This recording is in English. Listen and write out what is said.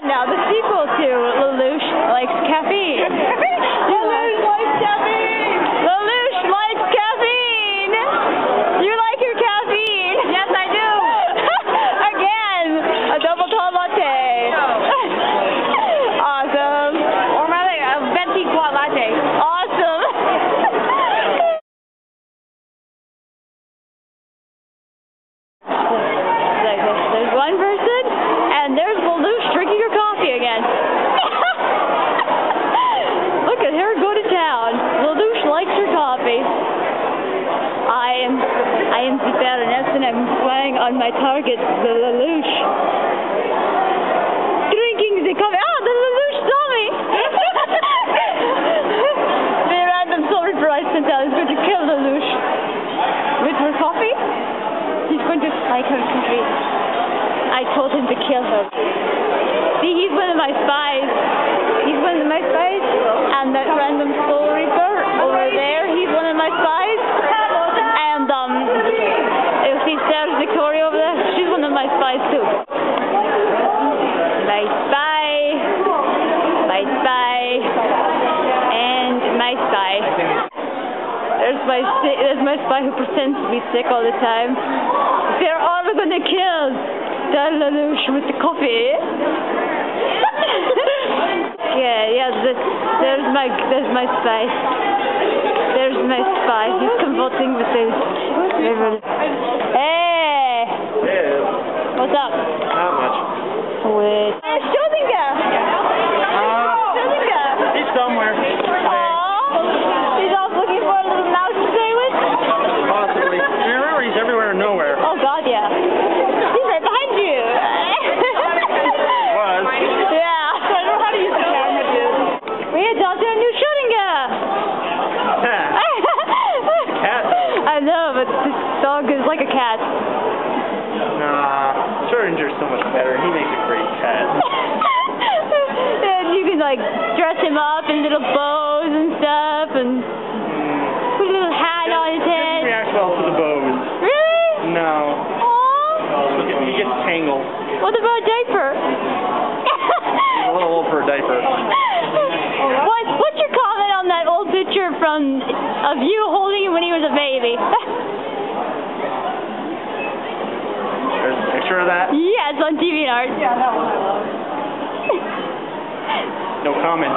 Now the sequel to Lelouch Likes Caffeine. Lelouch likes caffeine! Lelouch likes caffeine! Do you like your caffeine? Yes, I do! Again, a double tall latte. Awesome. Or rather, a venti quad latte. Awesome. There's one person, and there's Lelouch drinking her coffee again. Look at her go to town. Lelouch likes her coffee. I am the Baroness, and I'm flying on my target, the Lelouch. Drinking the coffee. Ah, the Lelouch saw me. The random solar bright sent out is going to kill Lelouch with her coffee. He's going to like her coffee. I told him to kill her. See, he's one of my spies. He's one of my spies. And that random soul reaper over there, he's one of my spies. And you see Sarah Victoria over there? She's one of my spies too. My spy. And my spy. There's my spy who pretends to be sick all the time. They're all gonna kill Lelouch with the coffee. yeah. There's my spy. There's my spy. He's consulting with his river. Hey. What's up? Not much. Wait. Hey, Schrodinger. Schrodinger. He's somewhere. He's off looking for a little mouse to play with. Possibly. Remember, he's everywhere and nowhere. Oh God, yeah. He's right behind you. Was. Yeah. I don't know how to use the camera, dude. We adopted a new Schrodinger. Cat. I know, but this dog is like a cat. Nah, Schrodinger's so much better. He makes a great cat. And you can like dress him up in little bows and stuff, and put a little hat on his head. Doesn't react well to the bows. Really? No. Aww. He gets tangled. What about a diaper? He's a little old for a diaper. What's your comment on that old picture of you holding him when he was a baby? There's a picture of that? Yeah, it's on DeviantArt. Yeah, that one. No comment.